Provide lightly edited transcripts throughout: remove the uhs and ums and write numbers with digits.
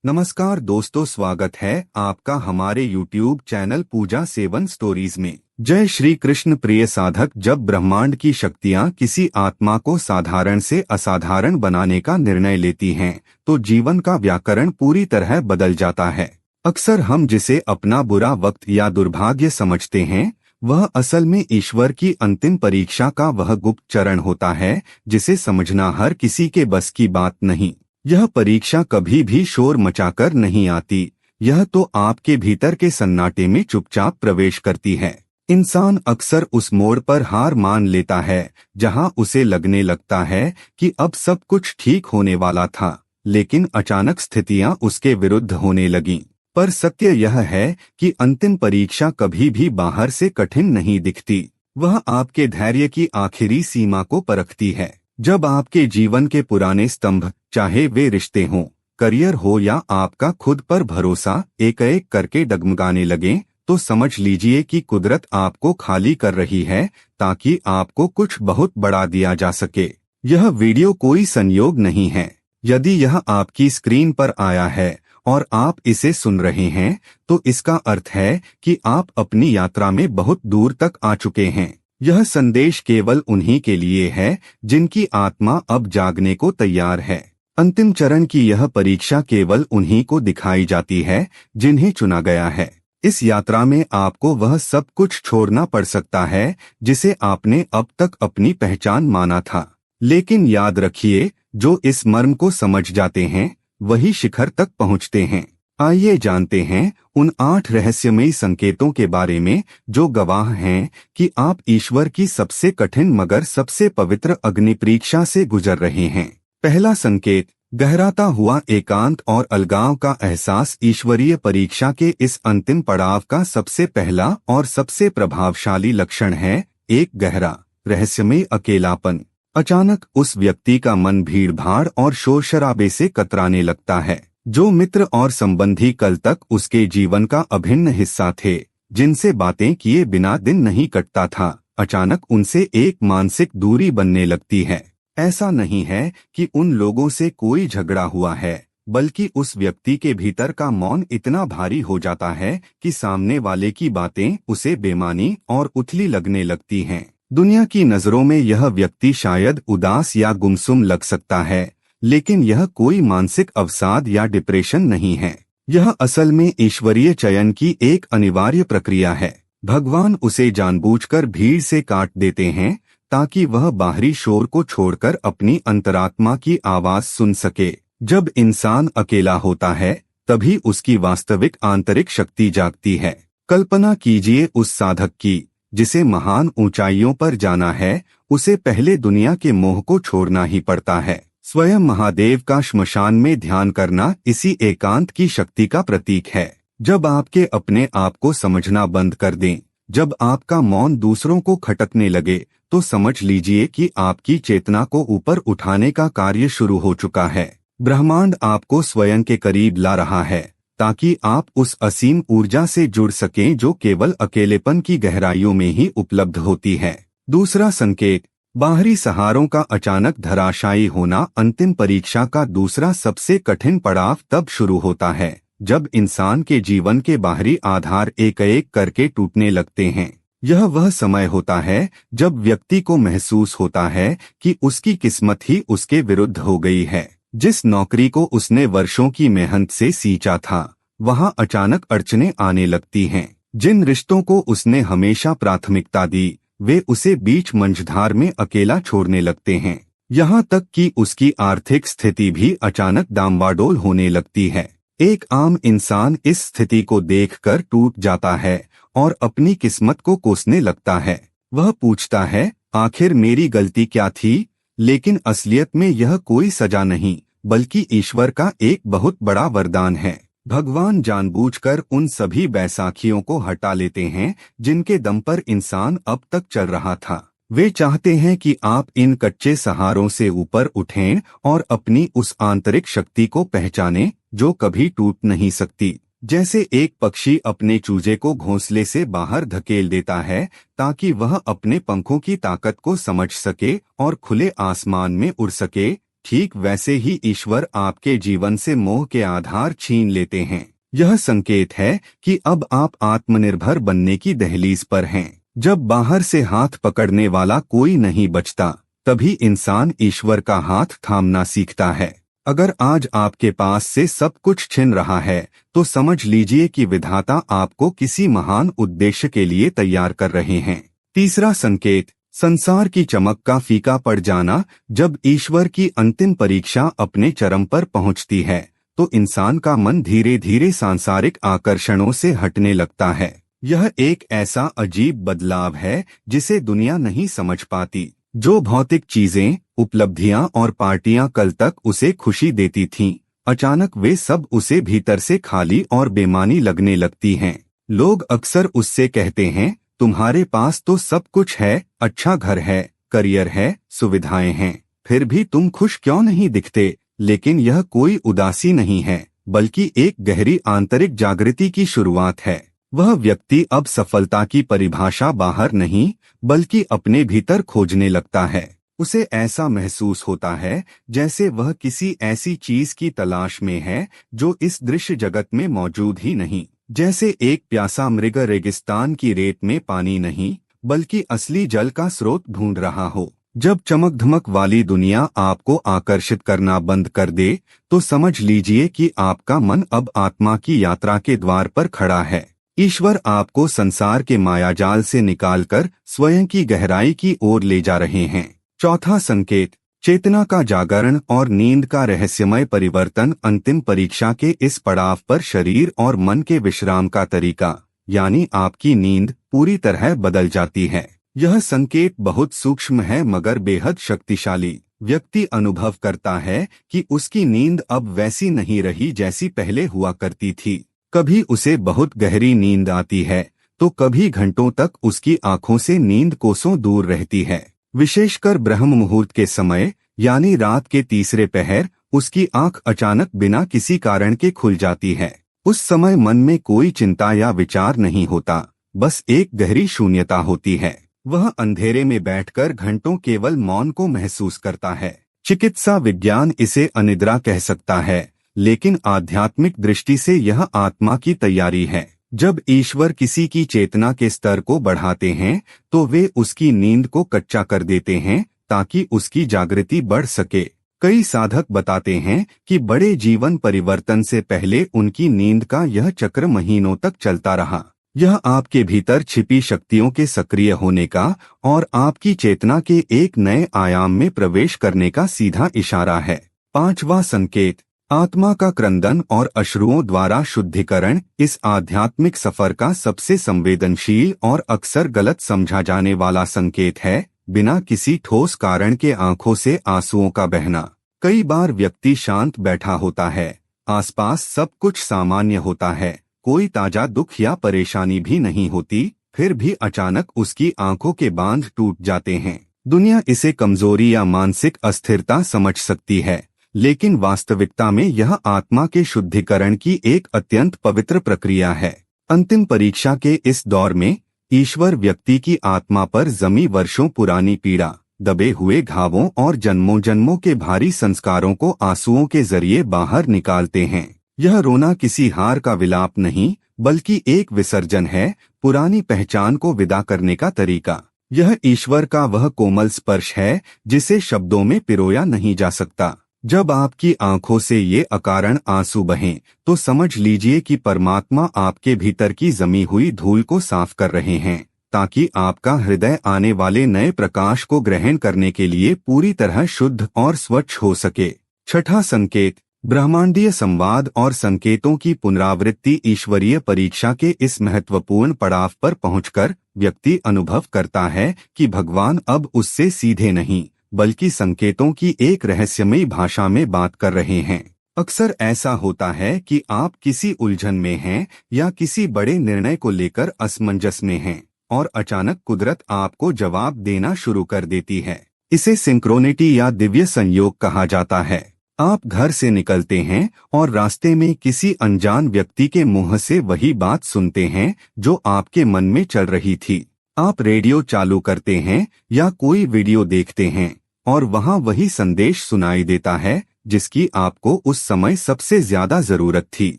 नमस्कार दोस्तों, स्वागत है आपका हमारे YouTube चैनल पूजा सेवन स्टोरीज में। जय श्री कृष्ण। प्रिय साधक, जब ब्रह्मांड की शक्तियाँ किसी आत्मा को साधारण से असाधारण बनाने का निर्णय लेती हैं, तो जीवन का व्याकरण पूरी तरह बदल जाता है। अक्सर हम जिसे अपना बुरा वक्त या दुर्भाग्य समझते हैं, वह असल में ईश्वर की अंतिम परीक्षा का वह गुप्त चरण होता है जिसे समझना हर किसी के बस की बात नहीं। यह परीक्षा कभी भी शोर मचाकर नहीं आती, यह तो आपके भीतर के सन्नाटे में चुपचाप प्रवेश करती है। इंसान अक्सर उस मोड़ पर हार मान लेता है जहां उसे लगने लगता है कि अब सब कुछ ठीक होने वाला था, लेकिन अचानक स्थितियां उसके विरुद्ध होने लगीं। पर सत्य यह है कि अंतिम परीक्षा कभी भी बाहर से कठिन नहीं दिखती, वह आपके धैर्य की आखिरी सीमा को परखती है। जब आपके जीवन के पुराने स्तंभ, चाहे वे रिश्ते हों, करियर हो या आपका खुद पर भरोसा, एक एक करके डगमगाने लगे, तो समझ लीजिए कि कुदरत आपको खाली कर रही है ताकि आपको कुछ बहुत बड़ा दिया जा सके। यह वीडियो कोई संयोग नहीं है। यदि यह आपकी स्क्रीन पर आया है और आप इसे सुन रहे हैं, तो इसका अर्थ है कि आप अपनी यात्रा में बहुत दूर तक आ चुके हैं। यह संदेश केवल उन्हीं के लिए है जिनकी आत्मा अब जागने को तैयार है। अंतिम चरण की यह परीक्षा केवल उन्हीं को दिखाई जाती है जिन्हें चुना गया है। इस यात्रा में आपको वह सब कुछ छोड़ना पड़ सकता है जिसे आपने अब तक अपनी पहचान माना था। लेकिन याद रखिए, जो इस मर्म को समझ जाते हैं वही शिखर तक पहुंचते हैं। आइए जानते हैं उन 8 रहस्यमयी संकेतों के बारे में जो गवाह हैं कि आप ईश्वर की सबसे कठिन मगर सबसे पवित्र अग्नि परीक्षा से गुजर रहे हैं। पहला संकेत, गहराता हुआ एकांत और अलगाव का एहसास ईश्वरीय परीक्षा के इस अंतिम पड़ाव का सबसे पहला और सबसे प्रभावशाली लक्षण है। एक गहरा रहस्यमय अकेलापन। अचानक उस व्यक्ति का मन भीड़-भाड़ और शोर शराबे से कतराने लगता है। जो मित्र और संबंधी कल तक उसके जीवन का अभिन्न हिस्सा थे, जिनसे बातें किए बिना दिन नहीं कटता था, अचानक उनसे एक मानसिक दूरी बनने लगती है। ऐसा नहीं है कि उन लोगों से कोई झगड़ा हुआ है, बल्कि उस व्यक्ति के भीतर का मौन इतना भारी हो जाता है कि सामने वाले की बातें उसे बेमानी और उथली लगने लगती हैं। दुनिया की नजरों में यह व्यक्ति शायद उदास या गुमसुम लग सकता है, लेकिन यह कोई मानसिक अवसाद या डिप्रेशन नहीं है। यह असल में ईश्वरीय चयन की एक अनिवार्य प्रक्रिया है। भगवान उसे जानबूझकर भीड़ से काट देते हैं ताकि वह बाहरी शोर को छोड़कर अपनी अंतरात्मा की आवाज सुन सके। जब इंसान अकेला होता है, तभी उसकी वास्तविक आंतरिक शक्ति जागती है। कल्पना कीजिए उस साधक की जिसे महान ऊंचाइयों पर जाना है, उसे पहले दुनिया के मोह को छोड़ना ही पड़ता है। स्वयं महादेव का श्मशान में ध्यान करना इसी एकांत की शक्ति का प्रतीक है। जब आपके अपने आप को समझना बंद कर दें, जब आपका मौन दूसरों को खटकने लगे, तो समझ लीजिए कि आपकी चेतना को ऊपर उठाने का कार्य शुरू हो चुका है। ब्रह्मांड आपको स्वयं के करीब ला रहा है ताकि आप उस असीम ऊर्जा से जुड़ सकें जो केवल अकेलेपन की गहराइयों में ही उपलब्ध होती है। दूसरा संकेत, बाहरी सहारों का अचानक धराशायी होना। अंतिम परीक्षा का दूसरा सबसे कठिन पड़ाव तब शुरू होता है जब इंसान के जीवन के बाहरी आधार एक एक करके टूटने लगते हैं। यह वह समय होता है जब व्यक्ति को महसूस होता है कि उसकी किस्मत ही उसके विरुद्ध हो गई है। जिस नौकरी को उसने वर्षों की मेहनत से सींचा था, वहां अचानक अड़चनें आने लगती हैं। जिन रिश्तों को उसने हमेशा प्राथमिकता दी, वे उसे बीच मंझधार में अकेला छोड़ने लगते हैं। यहाँ तक कि उसकी आर्थिक स्थिति भी अचानक डामाडोल होने लगती है। एक आम इंसान इस स्थिति को देखकर टूट जाता है और अपनी किस्मत को कोसने लगता है। वह पूछता है, आखिर मेरी गलती क्या थी? लेकिन असलियत में यह कोई सजा नहीं, बल्कि ईश्वर का एक बहुत बड़ा वरदान है। भगवान जानबूझकर उन सभी बैसाखियों को हटा लेते हैं जिनके दम पर इंसान अब तक चल रहा था। वे चाहते हैं कि आप इन कच्चे सहारों से ऊपर उठें और अपनी उस आंतरिक शक्ति को पहचानें जो कभी टूट नहीं सकती। जैसे एक पक्षी अपने चूजे को घोंसले से बाहर धकेल देता है ताकि वह अपने पंखों की ताकत को समझ सके और खुले आसमान में उड़ सके, ठीक वैसे ही ईश्वर आपके जीवन से मोह के आधार छीन लेते हैं। यह संकेत है कि अब आप आत्मनिर्भर बनने की दहलीज पर हैं। जब बाहर से हाथ पकड़ने वाला कोई नहीं बचता, तभी इंसान ईश्वर का हाथ थामना सीखता है। अगर आज आपके पास से सब कुछ छिन रहा है, तो समझ लीजिए कि विधाता आपको किसी महान उद्देश्य के लिए तैयार कर रहे हैं। तीसरा संकेत, संसार की चमक का फीका पड़ जाना। जब ईश्वर की अंतिम परीक्षा अपने चरम पर पहुंचती है, तो इंसान का मन धीरे धीरे सांसारिक आकर्षणों से हटने लगता है। यह एक ऐसा अजीब बदलाव है जिसे दुनिया नहीं समझ पाती। जो भौतिक चीजें, उपलब्धियां और पार्टियां कल तक उसे खुशी देती थीं, अचानक वे सब उसे भीतर से खाली और बेमानी लगने लगती हैं। लोग अक्सर उससे कहते हैं, तुम्हारे पास तो सब कुछ है, अच्छा घर है, करियर है, सुविधाएं हैं, फिर भी तुम खुश क्यों नहीं दिखते? लेकिन यह कोई उदासी नहीं है, बल्कि एक गहरी आंतरिक जागृति की शुरुआत है। वह व्यक्ति अब सफलता की परिभाषा बाहर नहीं, बल्कि अपने भीतर खोजने लगता है। उसे ऐसा महसूस होता है जैसे वह किसी ऐसी चीज की तलाश में है जो इस दृश्य जगत में मौजूद ही नहीं। जैसे एक प्यासा मृग रेगिस्तान की रेत में पानी नहीं, बल्कि असली जल का स्रोत ढूंढ रहा हो। जब चमक धमक वाली दुनिया आपको आकर्षित करना बंद कर दे, तो समझ लीजिए कि आपका मन अब आत्मा की यात्रा के द्वार पर खड़ा है। ईश्वर आपको संसार के मायाजाल से निकालकर स्वयं की गहराई की ओर ले जा रहे हैं। चौथा संकेत, चेतना का जागरण और नींद का रहस्यमय परिवर्तन। अंतिम परीक्षा के इस पड़ाव पर शरीर और मन के विश्राम का तरीका, यानी आपकी नींद, पूरी तरह बदल जाती है। यह संकेत बहुत सूक्ष्म है मगर बेहद शक्तिशाली। व्यक्ति अनुभव करता है कि उसकी नींद अब वैसी नहीं रही जैसी पहले हुआ करती थी। कभी उसे बहुत गहरी नींद आती है, तो कभी घंटों तक उसकी आंखों से नींद कोसों दूर रहती है। विशेषकर ब्रह्म मुहूर्त के समय, यानी रात के तीसरे पहर, उसकी आंख अचानक बिना किसी कारण के खुल जाती है। उस समय मन में कोई चिंता या विचार नहीं होता, बस एक गहरी शून्यता होती है। वह अंधेरे में बैठकर घंटों केवल मौन को महसूस करता है। चिकित्सा विज्ञान इसे अनिद्रा कह सकता है, लेकिन आध्यात्मिक दृष्टि से यह आत्मा की तैयारी है। जब ईश्वर किसी की चेतना के स्तर को बढ़ाते हैं, तो वे उसकी नींद को कच्चा कर देते हैं ताकि उसकी जागृति बढ़ सके। कई साधक बताते हैं कि बड़े जीवन परिवर्तन से पहले उनकी नींद का यह चक्र महीनों तक चलता रहा। यह आपके भीतर छिपी शक्तियों के सक्रिय होने का और आपकी चेतना के एक नए आयाम में प्रवेश करने का सीधा इशारा है। पांचवा संकेत, आत्मा का क्रंदन और अश्रुओं द्वारा शुद्धिकरण। इस आध्यात्मिक सफर का सबसे संवेदनशील और अक्सर गलत समझा जाने वाला संकेत है बिना किसी ठोस कारण के आंखों से आंसुओं का बहना। कई बार व्यक्ति शांत बैठा होता है, आसपास सब कुछ सामान्य होता है, कोई ताजा दुख या परेशानी भी नहीं होती, फिर भी अचानक उसकी आंखों के बांध टूट जाते हैं। दुनिया इसे कमजोरी या मानसिक अस्थिरता समझ सकती है, लेकिन वास्तविकता में यह आत्मा के शुद्धिकरण की एक अत्यंत पवित्र प्रक्रिया है। अंतिम परीक्षा के इस दौर में ईश्वर व्यक्ति की आत्मा पर जमी वर्षों पुरानी पीड़ा, दबे हुए घावों और जन्मों जन्मों के भारी संस्कारों को आंसुओं के जरिए बाहर निकालते हैं। यह रोना किसी हार का विलाप नहीं, बल्कि एक विसर्जन है, पुरानी पहचान को विदा करने का तरीका। यह ईश्वर का वह कोमल स्पर्श है जिसे शब्दों में पिरोया नहीं जा सकता। जब आपकी आंखों से ये अकारण आंसू बहें, तो समझ लीजिए कि परमात्मा आपके भीतर की जमी हुई धूल को साफ कर रहे हैं, ताकि आपका हृदय आने वाले नए प्रकाश को ग्रहण करने के लिए पूरी तरह शुद्ध और स्वच्छ हो सके। छठा संकेत, ब्रह्मांडीय संवाद और संकेतों की पुनरावृत्ति। ईश्वरीय परीक्षा के इस महत्वपूर्ण पड़ाव पर पहुंचकर व्यक्ति अनुभव करता है कि भगवान अब उससे सीधे नहीं, बल्कि संकेतों की एक रहस्यमयी भाषा में बात कर रहे हैं। अक्सर ऐसा होता है कि आप किसी उलझन में हैं या किसी बड़े निर्णय को लेकर असमंजस में हैं, और अचानक कुदरत आपको जवाब देना शुरू कर देती है। इसे सिंक्रोनिटी या दिव्य संयोग कहा जाता है। आप घर से निकलते हैं और रास्ते में किसी अनजान व्यक्ति के मुंह से वही बात सुनते हैं जो आपके मन में चल रही थी। आप रेडियो चालू करते हैं या कोई वीडियो देखते हैं, और वहाँ वही संदेश सुनाई देता है जिसकी आपको उस समय सबसे ज्यादा जरूरत थी।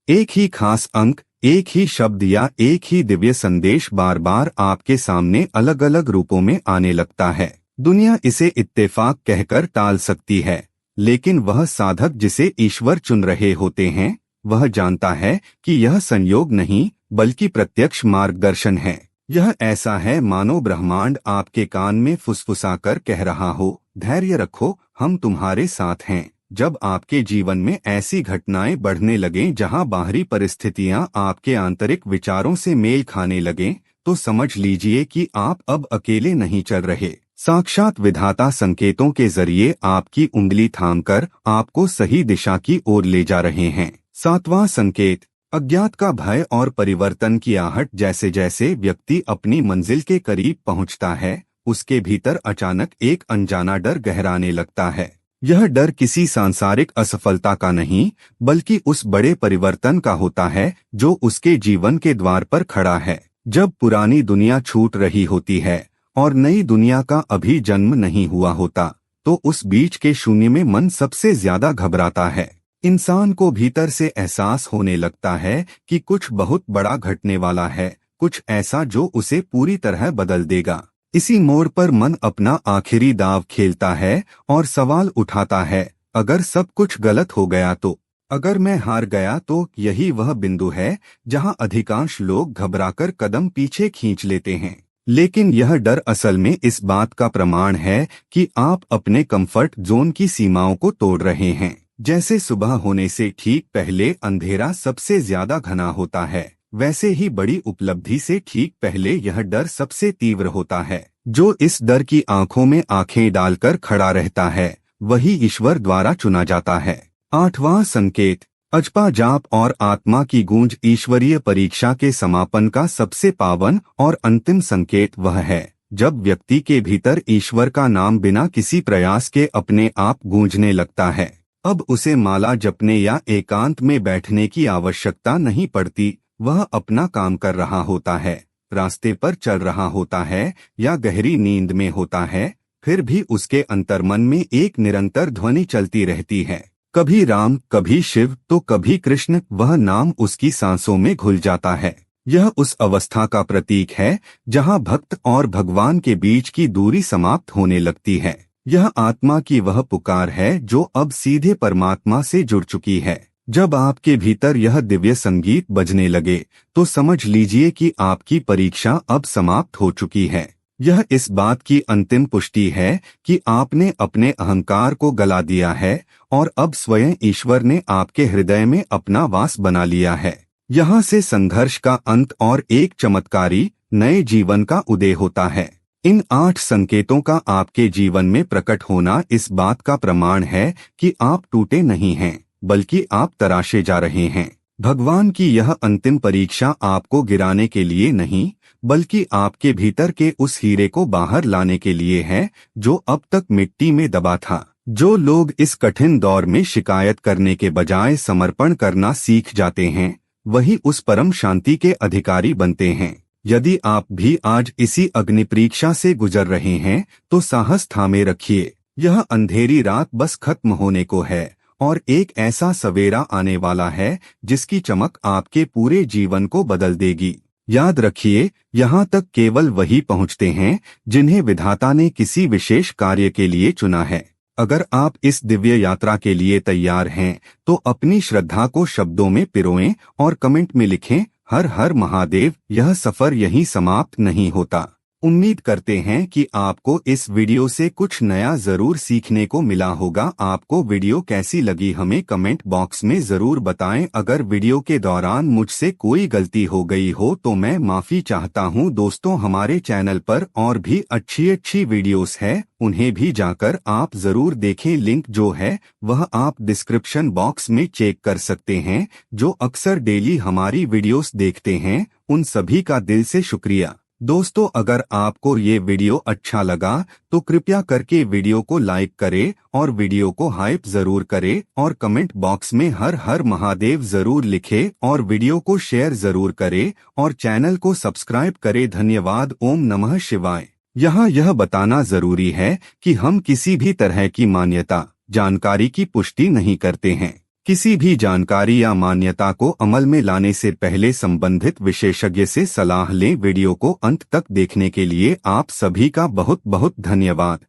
एक ही खास अंक, एक ही शब्द या एक ही दिव्य संदेश बार बार आपके सामने अलग अलग रूपों में आने लगता है। दुनिया इसे इत्तेफाक कहकर टाल सकती है, लेकिन वह साधक जिसे ईश्वर चुन रहे होते हैं, वह जानता है कि यह संयोग नहीं बल्कि प्रत्यक्ष मार्गदर्शन है। यह ऐसा है मानो ब्रह्मांड आपके कान में फुसफुसाकर कह रहा हो, धैर्य रखो, हम तुम्हारे साथ हैं। जब आपके जीवन में ऐसी घटनाएं बढ़ने लगें जहां बाहरी परिस्थितियां आपके आंतरिक विचारों से मेल खाने लगें, तो समझ लीजिए कि आप अब अकेले नहीं चल रहे। साक्षात विधाता संकेतों के जरिए आपकी उंगली थामकर आपको सही दिशा की ओर ले जा रहे हैं। 7वां संकेत, अज्ञात का भय और परिवर्तन की आहट। जैसे जैसे व्यक्ति अपनी मंजिल के करीब पहुंचता है, उसके भीतर अचानक एक अनजाना डर गहराने लगता है। यह डर किसी सांसारिक असफलता का नहीं, बल्कि उस बड़े परिवर्तन का होता है जो उसके जीवन के द्वार पर खड़ा है। जब पुरानी दुनिया छूट रही होती है और नई दुनिया का अभी जन्म नहीं हुआ होता, तो उस बीच के शून्य में मन सबसे ज्यादा घबराता है। इंसान को भीतर से एहसास होने लगता है कि कुछ बहुत बड़ा घटने वाला है, कुछ ऐसा जो उसे पूरी तरह बदल देगा। इसी मोड़ पर मन अपना आखिरी दांव खेलता है और सवाल उठाता है, अगर सब कुछ गलत हो गया तो, अगर मैं हार गया तो। यही वह बिंदु है जहां अधिकांश लोग घबराकर कदम पीछे खींच लेते हैं। लेकिन यह डर असल में इस बात का प्रमाण है कि आप अपने कंफर्ट जोन की सीमाओं को तोड़ रहे हैं। जैसे सुबह होने से ठीक पहले अंधेरा सबसे ज्यादा घना होता है, वैसे ही बड़ी उपलब्धि से ठीक पहले यह डर सबसे तीव्र होता है। जो इस डर की आंखों में आंखें डालकर खड़ा रहता है, वही ईश्वर द्वारा चुना जाता है। 8वां संकेत, अजपा जाप और आत्मा की गूंज। ईश्वरीय परीक्षा के समापन का सबसे पावन और अंतिम संकेत वह है जब व्यक्ति के भीतर ईश्वर का नाम बिना किसी प्रयास के अपने आप गूंजने लगता है। अब उसे माला जपने या एकांत में बैठने की आवश्यकता नहीं पड़ती। वह अपना काम कर रहा होता है, रास्ते पर चल रहा होता है या गहरी नींद में होता है, फिर भी उसके अंतर्मन में एक निरंतर ध्वनि चलती रहती है। कभी राम, कभी शिव तो कभी कृष्ण। वह नाम उसकी सांसों में घुल जाता है। यह उस अवस्था का प्रतीक है जहां भक्त और भगवान के बीच की दूरी समाप्त होने लगती है। यह आत्मा की वह पुकार है जो अब सीधे परमात्मा से जुड़ चुकी है। जब आपके भीतर यह दिव्य संगीत बजने लगे, तो समझ लीजिए कि आपकी परीक्षा अब समाप्त हो चुकी है। यह इस बात की अंतिम पुष्टि है कि आपने अपने अहंकार को गला दिया है और अब स्वयं ईश्वर ने आपके हृदय में अपना वास बना लिया है। यहाँ से संघर्ष का अंत और एक चमत्कारी नए जीवन का उदय होता है। इन 8 संकेतों का आपके जीवन में प्रकट होना इस बात का प्रमाण है कि आप टूटे नहीं हैं, बल्कि आप तराशे जा रहे हैं। भगवान की यह अंतिम परीक्षा आपको गिराने के लिए नहीं, बल्कि आपके भीतर के उस हीरे को बाहर लाने के लिए है जो अब तक मिट्टी में दबा था। जो लोग इस कठिन दौर में शिकायत करने के बजाय समर्पण करना सीख जाते हैं, वही उस परम शांति के अधिकारी बनते हैं। यदि आप भी आज इसी अग्नि परीक्षा से गुजर रहे हैं, तो साहस थामे रखिए। यह अंधेरी रात बस खत्म होने को है और एक ऐसा सवेरा आने वाला है जिसकी चमक आपके पूरे जीवन को बदल देगी। याद रखिए, यहाँ तक केवल वही पहुँचते हैं जिन्हें विधाता ने किसी विशेष कार्य के लिए चुना है। अगर आप इस दिव्य यात्रा के लिए तैयार हैं, तो अपनी श्रद्धा को शब्दों में पिरोएं और कमेंट में लिखें, हर हर महादेव। यह सफर यहीं समाप्त नहीं होता। उम्मीद करते हैं कि आपको इस वीडियो से कुछ नया जरूर सीखने को मिला होगा। आपको वीडियो कैसी लगी हमें कमेंट बॉक्स में जरूर बताएं। अगर वीडियो के दौरान मुझसे कोई गलती हो गई हो तो मैं माफी चाहता हूं। दोस्तों, हमारे चैनल पर और भी अच्छी वीडियोस है, उन्हें भी जाकर आप जरूर देखें। लिंक जो है वह आप डिस्क्रिप्शन बॉक्स में चेक कर सकते हैं। जो अक्सर डेली हमारी वीडियोस देखते हैं, उन सभी का दिल से शुक्रिया। दोस्तों, अगर आपको ये वीडियो अच्छा लगा तो कृपया करके वीडियो को लाइक करें और वीडियो को हाइप जरूर करें और कमेंट बॉक्स में हर हर महादेव जरूर लिखें और वीडियो को शेयर जरूर करें और चैनल को सब्सक्राइब करें। धन्यवाद। ओम नमः शिवाय। यहाँ यह बताना जरूरी है कि हम किसी भी तरह की मान्यता, जानकारी की पुष्टि नहीं करते हैं। किसी भी जानकारी या मान्यता को अमल में लाने से पहले संबंधित विशेषज्ञ से सलाह लें। वीडियो को अंत तक देखने के लिए आप सभी का बहुत बहुत धन्यवाद।